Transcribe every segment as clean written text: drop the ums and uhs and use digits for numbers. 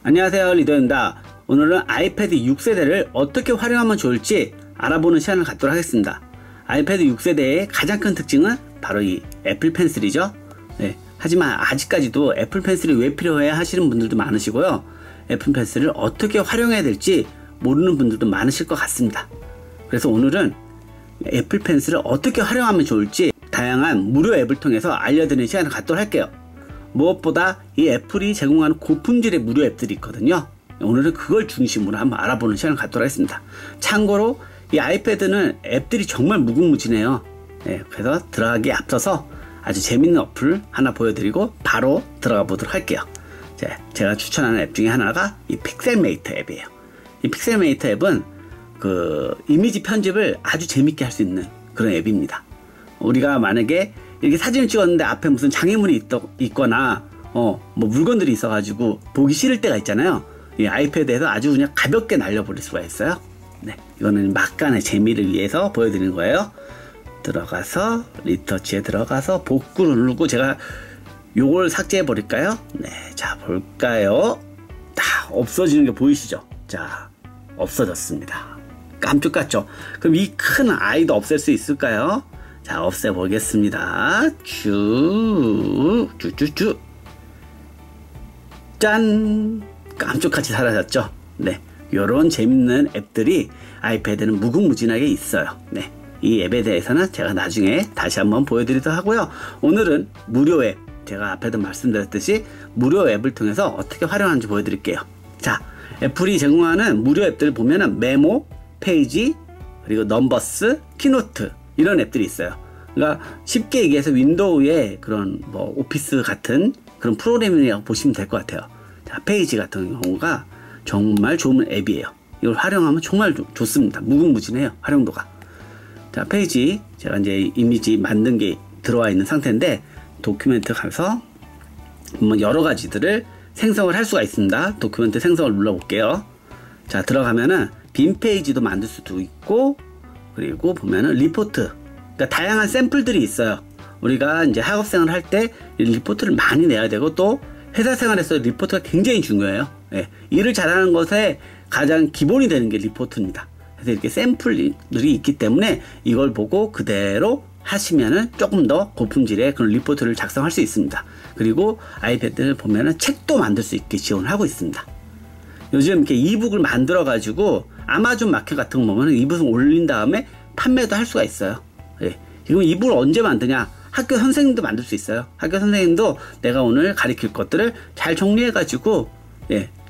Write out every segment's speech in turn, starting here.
안녕하세요, 리더입니다. 오늘은 아이패드 6세대를 어떻게 활용하면 좋을지 알아보는 시간을 갖도록 하겠습니다. 아이패드 6세대의 가장 큰 특징은 바로 이 애플 펜슬이죠. 네, 하지만 아직까지도 애플 펜슬이 왜 필요해 하시는 분들도 많으시고요. 애플 펜슬을 어떻게 활용해야 될지 모르는 분들도 많으실 것 같습니다. 그래서 오늘은 애플 펜슬을 어떻게 활용하면 좋을지 다양한 무료 앱을 통해서 알려드리는 시간을 갖도록 할게요. 무엇보다 이 애플이 제공하는 고품질의 무료 앱들이 있거든요. 오늘은 그걸 중심으로 한번 알아보는 시간을 갖도록 하겠습니다. 참고로 이 아이패드는 앱들이 정말 무궁무진해요. 네, 그래서 들어가기에 앞서서 아주 재밌는 어플 하나 보여드리고 바로 들어가 보도록 할게요. 제가 추천하는 앱 중에 하나가 이 픽셀메이트 앱이에요. 이 픽셀메이트 앱은 그 이미지 편집을 아주 재밌게 할 수 있는 그런 앱입니다. 우리가 만약에 이렇게 사진을 찍었는데 앞에 무슨 장애물이 있거나 뭐 물건들이 있어가지고 보기 싫을 때가 있잖아요. 이 아이패드에서 아주 그냥 가볍게 날려버릴 수가 있어요. 네, 이거는 막간의 재미를 위해서 보여드리는 거예요. 들어가서 리터치에 들어가서 복구를 누르고 제가 요걸 삭제해 버릴까요? 네, 자 볼까요? 다 없어지는 게 보이시죠? 자, 없어졌습니다. 깜짝 같죠? 그럼 이 큰 아이도 없앨 수 있을까요? 자, 없애보겠습니다. 쭈쭈쭈. 짠! 깜짝같이 사라졌죠? 네. 요런 재밌는 앱들이 아이패드는 무궁무진하게 있어요. 네. 이 앱에 대해서는 제가 나중에 다시 한번 보여드리도록 하고요. 오늘은 무료 앱, 제가 앞에도 말씀드렸듯이 무료 앱을 통해서 어떻게 활용하는지 보여드릴게요. 자, 애플이 제공하는 무료 앱들을 보면은 메모, 페이지, 그리고 넘버스, 키노트, 이런 앱들이 있어요. 그러니까 쉽게 얘기해서 윈도우의 그런 뭐 오피스 같은 그런 프로그램이라고 보시면 될 것 같아요. 자, 페이지 같은 경우가 정말 좋은 앱이에요. 이걸 활용하면 정말 좋습니다. 무궁무진해요, 활용도가. 자, 페이지, 제가 이제 이미지 만든 게 들어와 있는 상태인데 도큐멘트 가서 한번 여러 가지들을 생성을 할 수가 있습니다. 도큐멘트 생성을 눌러 볼게요. 자, 들어가면은 빈 페이지도 만들 수도 있고, 그리고 보면은 리포트, 그러니까 다양한 샘플들이 있어요. 우리가 이제 학업생활을 할 때 리포트를 많이 내야 되고 또 회사 생활에서 리포트가 굉장히 중요해요. 예, 일을 잘하는 것에 가장 기본이 되는 게 리포트입니다. 그래서 이렇게 샘플들이 있기 때문에 이걸 보고 그대로 하시면은 조금 더 고품질의 그런 리포트를 작성할 수 있습니다. 그리고 아이패드를 보면은 책도 만들 수 있게 지원하고 있습니다. 요즘 이렇게 이북을 만들어 가지고 아마존 마켓 같은 거 보면 이북을 올린 다음에 판매도 할 수가 있어요. 예. 지금 이북을 언제 만드냐? 학교 선생님도 만들 수 있어요. 학교 선생님도 내가 오늘 가르칠 것들을 잘 정리해 가지고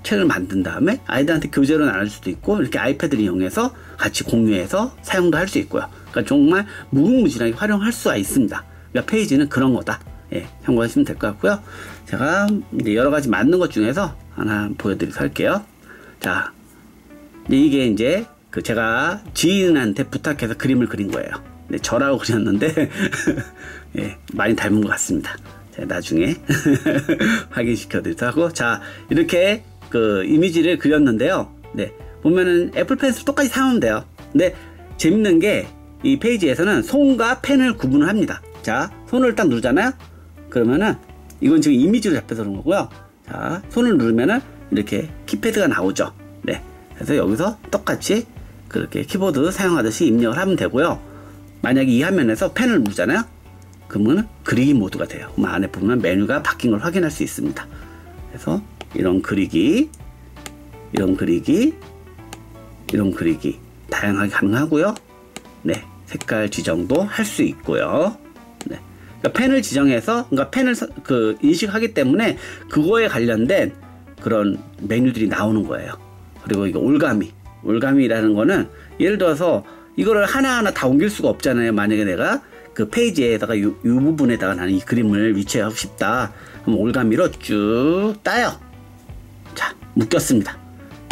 책을 만든 다음에 아이들한테 교재로 나눌 수도 있고, 이렇게 아이패드를 이용해서 같이 공유해서 사용도 할 수 있고요. 그러니까 정말 무궁무진하게 활용할 수가 있습니다. 그러니까 페이지는 그런 거다. 예, 참고하시면 될 것 같고요. 제가 이제 여러 가지 만든 것 중에서 하나 보여드리도록 할게요. 자, 이게 이제 그 제가 지인한테 부탁해서 그림을 그린 거예요. 네, 저라고 그렸는데 예, 많이 닮은 것 같습니다. 제가 나중에 확인시켜 드리도록 하고, 자, 이렇게 그 이미지를 그렸는데요. 네, 보면은 애플 펜슬 똑같이 사용하면 돼요. 근데 재밌는 게 이 페이지에서는 손과 펜을 구분을 합니다. 자, 손을 딱 누르잖아요. 그러면은 이건 지금 이미지로 잡혀서 그런 거고요. 자, 손을 누르면은 이렇게 키패드가 나오죠. 네, 그래서 여기서 똑같이 그렇게 키보드 사용하듯이 입력을 하면 되고요. 만약에 이 화면에서 펜을 누르잖아요. 그러면 그리기 모드가 돼요. 그럼 안에 보면 메뉴가 바뀐 걸 확인할 수 있습니다. 그래서 이런 그리기, 이런 그리기, 이런 그리기 다양하게 가능하고요. 네, 색깔 지정도 할 수 있고요. 네, 그러니까 펜을 지정해서, 그러니까 펜을 인식하기 때문에 그거에 관련된 그런 메뉴들이 나오는 거예요. 그리고 이거 올가미라는 거는 예를 들어서 이거를 하나하나 다 옮길 수가 없잖아요. 만약에 내가 그 페이지에다가 이 부분에다가 나는 이 그림을 위치하고 싶다. 그럼 올가미로 쭉 따요. 자, 묶였습니다.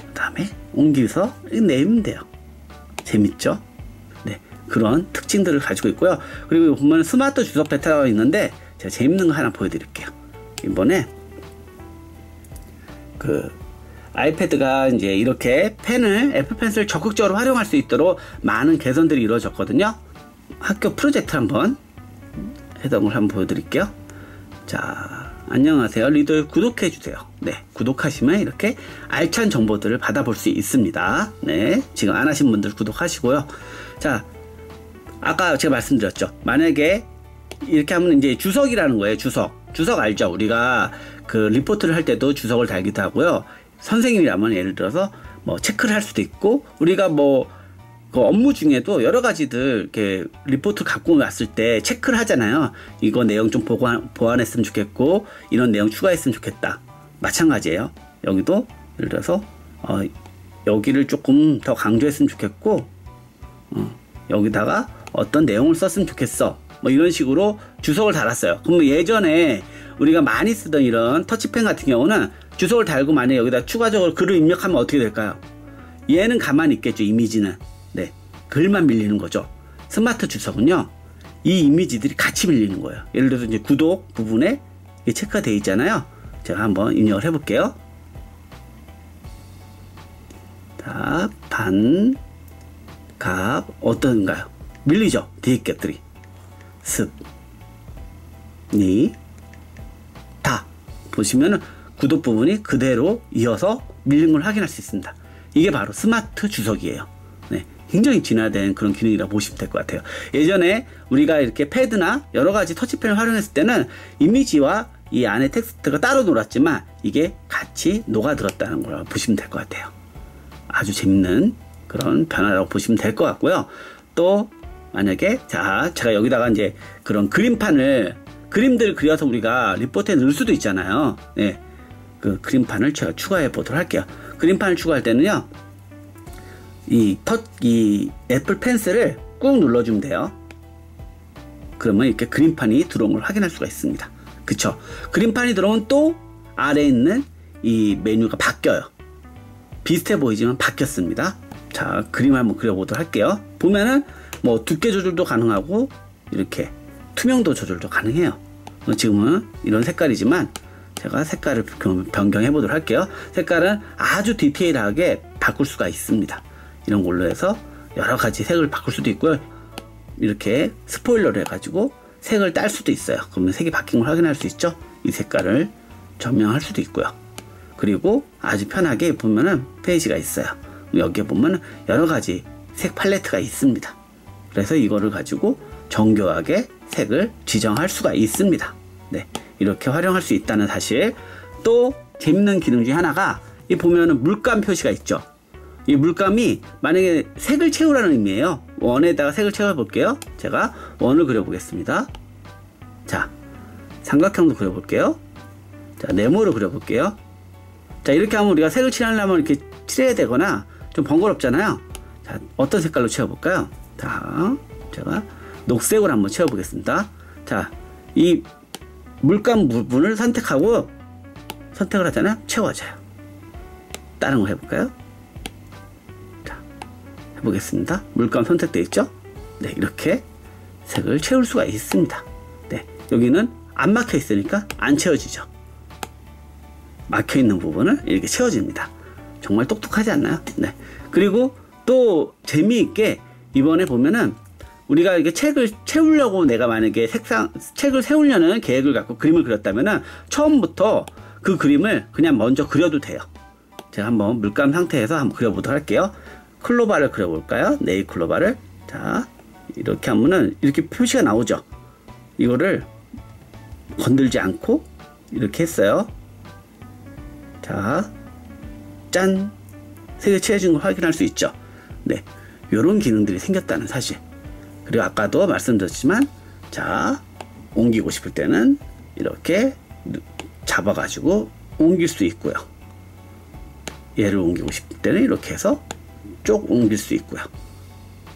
그 다음에 옮겨서 내면 돼요. 재밌죠? 네, 그런 특징들을 가지고 있고요. 그리고 보면 스마트 주석 패턴이 있는데 제가 재밌는 거 하나 보여드릴게요. 이번에 그 아이패드가 이제 이렇게 애플 펜슬을 적극적으로 활용할 수 있도록 많은 개선들이 이루어졌거든요. 학교 프로젝트 한번 해동을 한번 보여드릴게요. 자, 안녕하세요. 리더에 구독해주세요. 네, 구독하시면 이렇게 알찬 정보들을 받아볼 수 있습니다. 네, 지금 안 하신 분들 구독하시고요. 자, 아까 제가 말씀드렸죠. 만약에 이렇게 하면 이제 주석이라는 거예요. 주석 알죠? 우리가 그 리포트를 할 때도 주석을 달기도 하고요. 선생님이라면 예를 들어서 뭐 체크를 할 수도 있고, 우리가 뭐 그 업무 중에도 여러 가지들 이렇게 리포트 갖고 왔을 때 체크를 하잖아요. 이거 내용 좀 보완했으면 좋겠고, 이런 내용 추가했으면 좋겠다. 마찬가지예요. 여기도 예를 들어서 여기를 조금 더 강조했으면 좋겠고, 여기다가 어떤 내용을 썼으면 좋겠어. 뭐 이런 식으로 주석을 달았어요. 그럼 예전에 우리가 많이 쓰던 이런 터치펜 같은 경우는 주석을 달고 만약에 여기다 추가적으로 글을 입력하면 어떻게 될까요? 얘는 가만히 있겠죠. 이미지는. 네, 글만 밀리는 거죠. 스마트 주석은요, 이 이미지들이 같이 밀리는 거예요. 예를 들어서 이제 구독 부분에 체크가 되어 있잖아요. 제가 한번 입력을 해볼게요. 자, 값 어떤가요? 밀리죠. 뒤에 것들이 다 보시면은 구독 부분이 그대로 이어서 밀린 걸 확인할 수 있습니다. 이게 바로 스마트 주석이에요. 네, 굉장히 진화된 그런 기능이라고 보시면 될 것 같아요. 예전에 우리가 이렇게 패드나 여러 가지 터치펜을 활용했을 때는 이미지와 이 안에 텍스트가 따로 놀았지만 이게 같이 녹아들었다는 걸 보시면 될 것 같아요. 아주 재밌는 그런 변화라고 보시면 될 것 같고요. 또 만약에 제가 여기다가 이제 그런 그림들 그려서 우리가 리포트에 넣을 수도 있잖아요. 네, 그 그림판을 제가 추가해 보도록 할게요. 그림판을 추가할 때는요, 이 애플 펜슬을 꾹 눌러주면 돼요. 그러면 이렇게 그림판이 들어온 걸 확인할 수가 있습니다. 그쵸? 그림판이 들어오면 또 아래에 있는 이 메뉴가 바뀌어요. 비슷해 보이지만 바뀌었습니다. 자, 그림 한번 그려보도록 할게요. 보면은 뭐 두께 조절도 가능하고 이렇게 투명도 조절도 가능해요. 지금은 이런 색깔이지만 제가 색깔을 변경해 보도록 할게요. 색깔은 아주 디테일하게 바꿀 수가 있습니다. 이런 걸로 해서 여러 가지 색을 바꿀 수도 있고요. 이렇게 스포일러를 해가지고 색을 딸 수도 있어요. 그러면 색이 바뀐 걸 확인할 수 있죠. 이 색깔을 전명할 수도 있고요. 그리고 아주 편하게 보면은 페이지가 있어요. 여기에 보면 여러 가지 색 팔레트가 있습니다. 그래서 이거를 가지고 정교하게 색을 지정할 수가 있습니다. 네, 이렇게 활용할 수 있다는 사실. 또 재밌는 기능 중에 하나가 이 보면은 물감 표시가 있죠. 이 물감이 만약에 색을 채우라는 의미예요. 원에다가 색을 채워 볼게요. 제가 원을 그려 보겠습니다. 자, 삼각형도 그려 볼게요. 자, 네모를 그려 볼게요. 자, 이렇게 하면 우리가 색을 칠하려면 이렇게 칠해야 되거나 좀 번거롭잖아요. 자, 어떤 색깔로 채워 볼까요? 자, 제가 녹색으로 한번 채워 보겠습니다. 자, 이 물감 부분을 선택을 하잖아요. 채워져요. 다른 거 해볼까요? 자, 해보겠습니다. 물감 선택되어 있죠? 네, 이렇게 색을 채울 수가 있습니다. 네, 여기는 안 막혀 있으니까 안 채워지죠. 막혀 있는 부분을 이렇게 채워집니다. 정말 똑똑하지 않나요? 네. 그리고 또 재미있게 이번에 보면은 우리가 이렇게 책을 채우려고 내가 만약에 책을 세우려는 계획을 갖고 그림을 그렸다면은 처음부터 그 그림을 그냥 먼저 그려도 돼요. 제가 한번 물감 상태에서 한번 그려보도록 할게요. 클로바를 그려볼까요? 네일 클로바를. 자, 이렇게 하면은 이렇게 표시가 나오죠. 이거를 건들지 않고 이렇게 했어요. 자, 짠! 색을 칠해준 걸 확인할 수 있죠. 네, 요런 기능들이 생겼다는 사실. 그리고 아까도 말씀드렸지만, 자, 옮기고 싶을 때는 이렇게 잡아가지고 옮길 수 있고요. 얘를 옮기고 싶을 때는 이렇게 해서 쭉 옮길 수 있고요.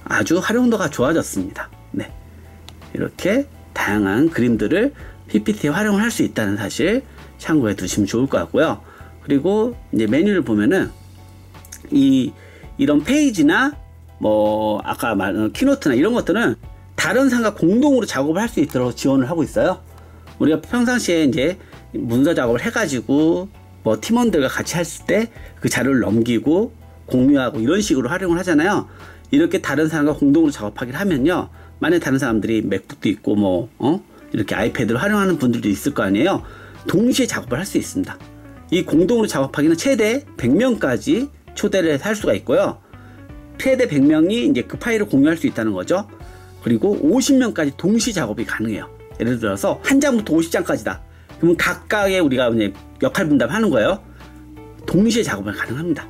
아주 활용도가 좋아졌습니다. 네, 이렇게 다양한 그림들을 PPT에 활용을 할 수 있다는 사실 참고해 두시면 좋을 것 같고요. 그리고 이제 메뉴를 보면은 이런 페이지나 뭐 아까 말한 키노트나 이런 것들은 다른 사람과 공동으로 작업을 할 수 있도록 지원을 하고 있어요. 우리가 평상시에 이제 문서 작업을 해가지고 뭐 팀원들과 같이 했을 때 그 자료를 넘기고 공유하고 이런 식으로 활용을 하잖아요. 이렇게 다른 사람과 공동으로 작업하기를 하면요, 만약에 다른 사람들이 맥북도 있고 뭐 이렇게 아이패드를 활용하는 분들도 있을 거 아니에요. 동시에 작업을 할 수 있습니다. 이 공동으로 작업하기는 최대 100명까지 초대를 할 수가 있고요. 최대 100명이 이제 그 파일을 공유할 수 있다는 거죠. 그리고 50명까지 동시 작업이 가능해요. 예를 들어서 한 장부터 50장까지다. 그러면 각각의 우리가 이제 역할 분담하는 거예요. 동시에 작업을 가능합니다.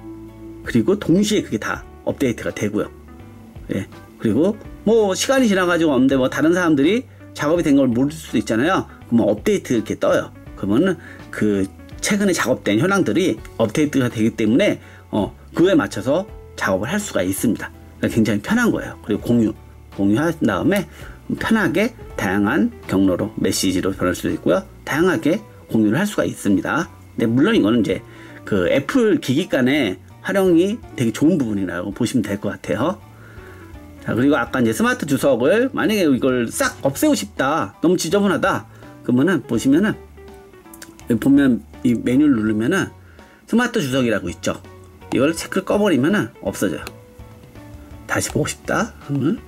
그리고 동시에 그게 다 업데이트가 되고요. 예. 그리고 뭐 시간이 지나가지고 없는데 뭐 다른 사람들이 작업이 된 걸 모를 수도 있잖아요. 그러면 업데이트 이렇게 떠요. 그러면은 그 최근에 작업된 현황들이 업데이트가 되기 때문에 그거에 맞춰서 작업을 할 수가 있습니다. 그러니까 굉장히 편한 거예요. 그리고 공유한 다음에 편하게 다양한 경로로 메시지로 변할 수도 있고요. 다양하게 공유를 할 수가 있습니다. 근데 물론 이거는 이제 그 애플 기기 간의 활용이 되게 좋은 부분이라고 보시면 될 것 같아요. 자, 그리고 아까 이제 스마트 주석을 만약에 이걸 싹 없애고 싶다, 너무 지저분하다, 그러면은 보시면은 여기 보면 이 메뉴를 누르면은 스마트 주석이라고 있죠. 이걸 체크를 꺼버리면은 없어져요. 다시 보고 싶다 그러면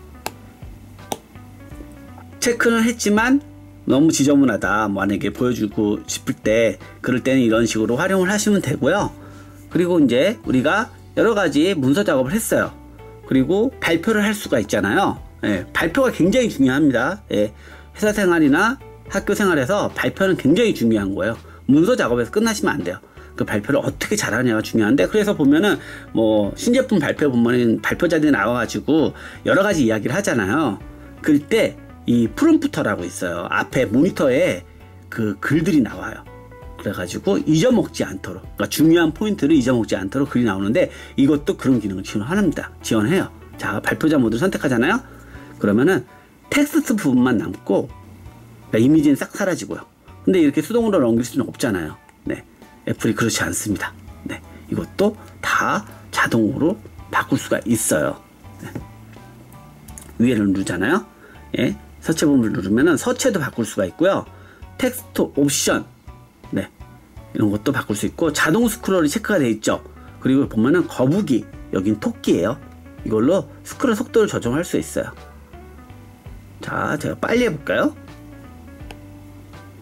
체크는 했지만 너무 지저분하다, 만약에 보여주고 싶을 때, 그럴 때는 이런 식으로 활용을 하시면 되고요. 그리고 이제 우리가 여러가지 문서 작업을 했어요. 그리고 발표를 할 수가 있잖아요. 예, 발표가 굉장히 중요합니다. 예, 회사 생활이나 학교 생활에서 발표는 굉장히 중요한 거예요. 문서 작업에서 끝나시면 안 돼요. 그 발표를 어떻게 잘하냐가 중요한데, 그래서 보면은 뭐 신제품 발표 보면은 발표자들이 나와가지고 여러가지 이야기를 하잖아요. 그때 이 프롬프터라고 있어요. 앞에 모니터에 그 글들이 나와요. 그래가지고 잊어먹지 않도록, 그러니까 중요한 포인트를 잊어먹지 않도록 글이 나오는데, 이것도 그런 기능을 지원해요. 자, 발표자 모드를 선택하잖아요. 그러면은 텍스트 부분만 남고, 그러니까 이미지는 싹 사라지고요. 근데 이렇게 수동으로 넘길 수는 없잖아요. 네, 애플이 그렇지 않습니다. 네, 이것도 다 자동으로 바꿀 수가 있어요. 네. 위에를 누르잖아요. 예, 서체 부분을 누르면은 서체도 바꿀 수가 있고요. 텍스트 옵션, 네, 이런 것도 바꿀 수 있고, 자동 스크롤이 체크가 되어 있죠. 그리고 보면은 거북이, 여긴 토끼예요. 이걸로 스크롤 속도를 조정할 수 있어요. 자, 제가 빨리 해볼까요?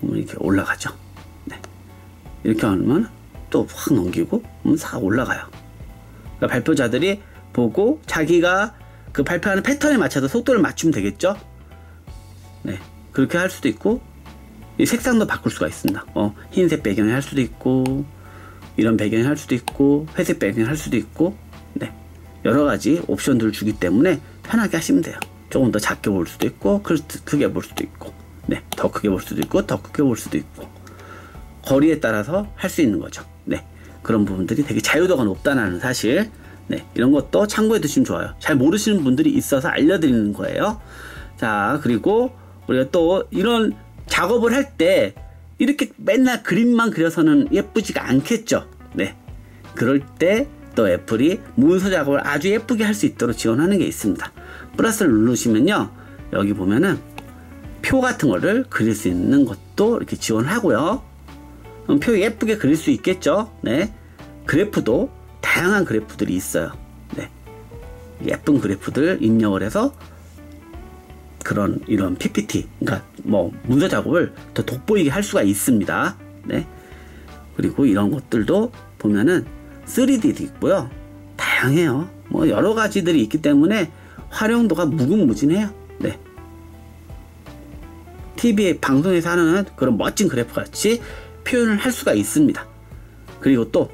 이렇게 올라가죠. 네, 이렇게 하면 또 확 넘기고 싹 올라가요. 그러니까 발표자들이 보고 자기가 그 발표하는 패턴에 맞춰서 속도를 맞추면 되겠죠. 네, 그렇게 할 수도 있고, 이 색상도 바꿀 수가 있습니다. 흰색 배경이 할 수도 있고, 이런 배경이 할 수도 있고, 회색 배경이 할 수도 있고, 네, 여러 가지 옵션들을 주기 때문에 편하게 하시면 돼요. 조금 더 작게 볼 수도 있고, 크게 볼 수도 있고, 네, 더 크게 볼 수도 있고, 더 크게 볼 수도 있고, 거리에 따라서 할 수 있는 거죠. 네, 그런 부분들이 되게 자유도가 높다는 사실, 네, 이런 것도 참고해 두시면 좋아요. 잘 모르시는 분들이 있어서 알려드리는 거예요. 자, 그리고 우리가 또 이런 작업을 할 때 이렇게 맨날 그림만 그려서는 예쁘지가 않겠죠. 네, 그럴 때 또 애플이 문서 작업을 아주 예쁘게 할 수 있도록 지원하는 게 있습니다. 플러스를 누르시면요, 여기 보면은 표 같은 거를 그릴 수 있는 것도 이렇게 지원하고요. 표 예쁘게 그릴 수 있겠죠. 네, 그래프도 다양한 그래프들이 있어요. 네, 예쁜 그래프들 입력을 해서 이런 PPT, 그러니까 뭐 문서 작업을 더 돋보이게 할 수가 있습니다. 네, 그리고 이런 것들도 보면은 3D도 있고요. 다양해요. 뭐 여러 가지들이 있기 때문에 활용도가 무궁무진해요. 네, TV 방송에서 하는 그런 멋진 그래프 같이 표현을 할 수가 있습니다. 그리고 또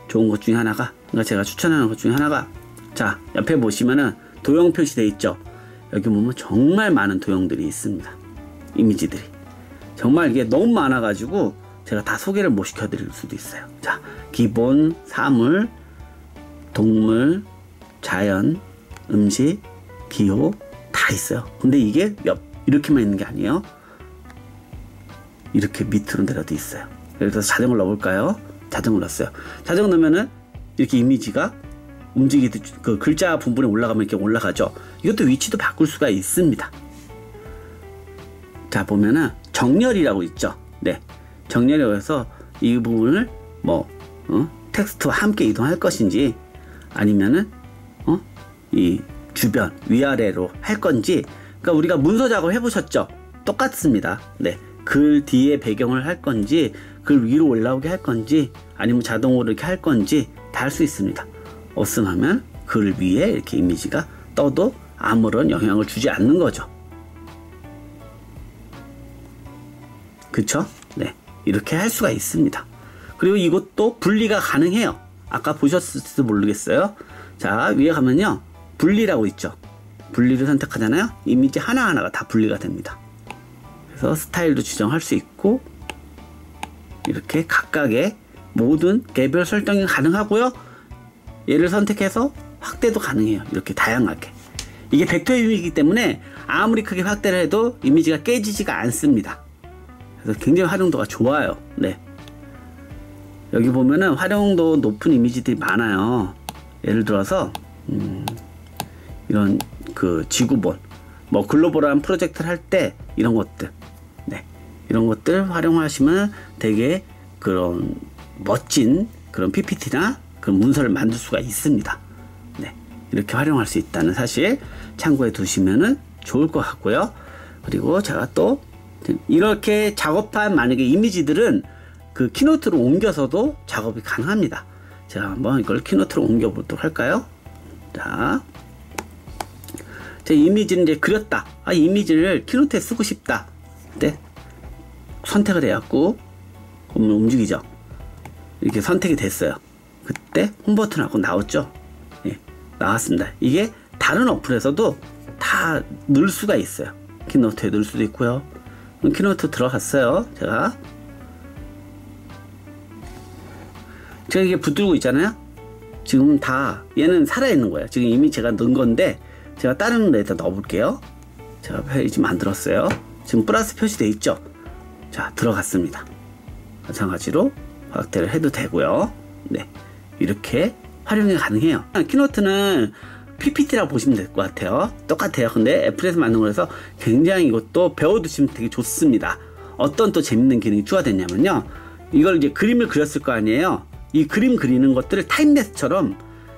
좋은 것 중에 하나가, 그러니까 제가 추천하는 것 중에 하나가, 자, 옆에 보시면은 도형 표시되어 있죠. 여기 보면 정말 많은 도형들이 있습니다. 이미지들이 정말 이게 너무 많아 가지고 제가 다 소개를 못 시켜 드릴 수도 있어요. 자, 기본, 사물, 동물, 자연, 음식, 기호 다 있어요. 근데 이게 이렇게만 있는 게 아니에요. 이렇게 밑으로 내려도 있어요. 예를 들어서 자전거를 넣어볼까요? 자전거 넣었어요. 자전거 넣으면은 이렇게 이미지가 움직이듯 그 글자 부분에 올라가면 이렇게 올라가죠. 이것도 위치도 바꿀 수가 있습니다. 자, 보면은 정렬이라고 있죠. 네, 정렬이라고 해서 이 부분을 뭐 텍스트와 함께 이동할 것인지, 아니면은 이 주변 위아래로 할 건지, 그러니까 우리가 문서 작업 해보셨죠? 똑같습니다. 네, 글 뒤에 배경을 할 건지, 글 위로 올라오게 할 건지 아니면 자동으로 이렇게 할 건지 다 할 수 있습니다. awesome 하면 글 위에 이렇게 이미지가 떠도 아무런 영향을 주지 않는 거죠. 그쵸? 네, 이렇게 할 수가 있습니다. 그리고 이것도 분리가 가능해요. 아까 보셨을지도 모르겠어요. 자, 위에 가면요, 분리라고 있죠. 분리를 선택하잖아요. 이미지 하나하나가 다 분리가 됩니다. 그래서 스타일도 지정할 수 있고, 이렇게 각각의 모든 개별 설정이 가능하고요. 얘를 선택해서 확대도 가능해요. 이렇게 다양하게. 이게 벡터 이미지이기 때문에 아무리 크게 확대를 해도 이미지가 깨지지가 않습니다. 그래서 굉장히 활용도가 좋아요. 네. 여기 보면은 활용도 높은 이미지들이 많아요. 예를 들어서 이런 그 지구본, 뭐 글로벌한 프로젝트를 할 때 이런 것들, 네, 이런 것들 활용하시면 되게 그런 멋진 그런 PPT나 그런 문서를 만들 수가 있습니다. 네, 이렇게 활용할 수 있다는 사실 참고해 두시면은 좋을 것 같고요. 그리고 제가 또 이렇게 작업한 만약에 이미지들은 그 키노트로 옮겨서도 작업이 가능합니다. 제가 한번 이걸 키노트로 옮겨 보도록 할까요? 자, 제 이미지는 이제 그렸다. 아, 이미지를 키노트에 쓰고 싶다. 네, 선택을 해갖고 보면 움직이죠. 이렇게 선택이 됐어요. 그때 홈 버튼하고 나왔죠. 예, 나왔습니다. 이게 다른 어플에서도 다 넣을 수가 있어요. 키노트에 넣을 수도 있고요. 키노트 들어갔어요. 제가 이게 붙들고 있잖아요. 지금 다 얘는 살아있는 거예요. 지금 이미 제가 넣은 건데 제가 다른 데다 넣어볼게요. 제가 페이지 만들었어요. 지금 플러스 표시되어 있죠. 자, 들어갔습니다. 마찬가지로 확대를 해도 되고요. 네, 이렇게 활용이 가능해요. 키노트는 PPT라고 보시면 될 것 같아요. 똑같아요. 근데 애플에서 만든 거라서 굉장히 이것도 배워두시면 되게 좋습니다. 어떤 또 재밌는 기능이 추가됐냐면요, 이걸 이제 그림을 그렸을 거 아니에요. 이 그림 그리는 것들을 타임랩스처럼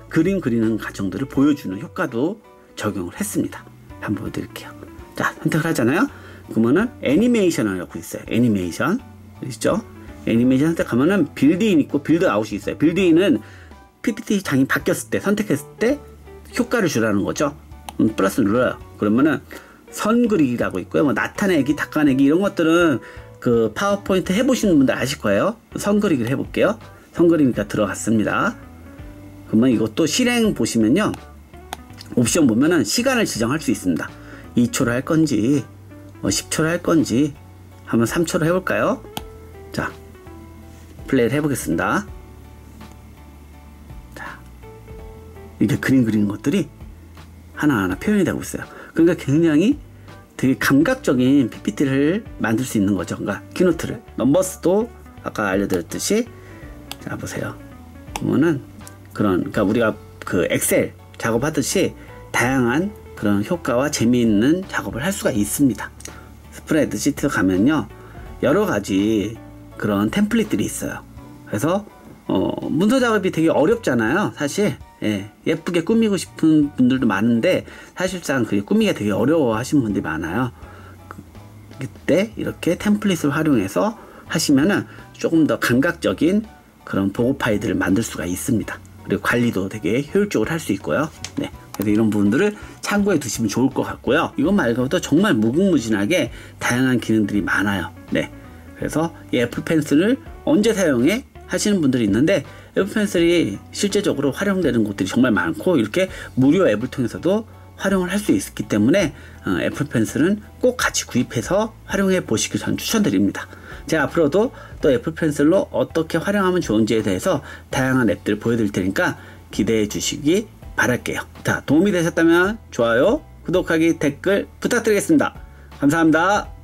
그림 그리는 과정들을 보여주는 효과도 적용을 했습니다. 한번 보여드릴게요. 자, 선택을 하잖아요. 그러면은 애니메이션을 갖고 있어요. 애니메이션 있죠? 애니메이션 선택하면은 빌드인 있고 빌드아웃이 있어요. 빌드인은 PPT 장이 바뀌었을 때, 선택했을 때 효과를 주라는 거죠. 플러스 눌러요. 그러면은 선 그리기라고 있고요. 뭐 나타내기, 닦아내기 이런 것들은 그 파워포인트 해보시는 분들 아실 거예요. 선 그리기를 해볼게요. 선 그리기가 들어갔습니다. 그러면 이것도 실행 보시면요, 옵션 보면은 시간을 지정할 수 있습니다. 2초로 할 건지 10초로 할 건지 한번 3초로 해볼까요? 자, 플레이를 해보겠습니다. 자, 이렇게 그림 그리는 것들이 하나하나 표현이 되고 있어요. 그러니까 굉장히 되게 감각적인 PPT를 만들 수 있는 거죠. 그러니까 키노트를. 넘버스도 아까 알려드렸듯이, 자 보세요. 보면은 그러니까 우리가 그 엑셀 작업하듯이 다양한 그런 효과와 재미있는 작업을 할 수가 있습니다. 스프레드시트 가면요, 여러 가지 그런 템플릿들이 있어요. 그래서 문서 작업이 되게 어렵잖아요. 사실 예쁘게 꾸미고 싶은 분들도 많은데 사실상 그게 꾸미기가 되게 어려워 하시는 분들이 많아요. 그때 이렇게 템플릿을 활용해서 하시면은 조금 더 감각적인 그런 보고 파일들을 만들 수가 있습니다. 그리고 관리도 되게 효율적으로 할 수 있고요. 네, 그래서 이런 부분들을 참고해 두시면 좋을 것 같고요. 이것 말고도 정말 무궁무진하게 다양한 기능들이 많아요. 네, 그래서 이 애플 펜슬을 언제 사용해 하시는 분들이 있는데, 애플 펜슬이 실제적으로 활용되는 곳들이 정말 많고 이렇게 무료 앱을 통해서도 활용을 할 수 있기 때문에 애플 펜슬은 꼭 같이 구입해서 활용해 보시길 저는 추천드립니다. 제가 앞으로도 또 애플 펜슬로 어떻게 활용하면 좋은지에 대해서 다양한 앱들을 보여드릴 테니까 기대해 주시기 바랄게요. 자, 도움이 되셨다면 좋아요, 구독하기, 댓글 부탁드리겠습니다. 감사합니다.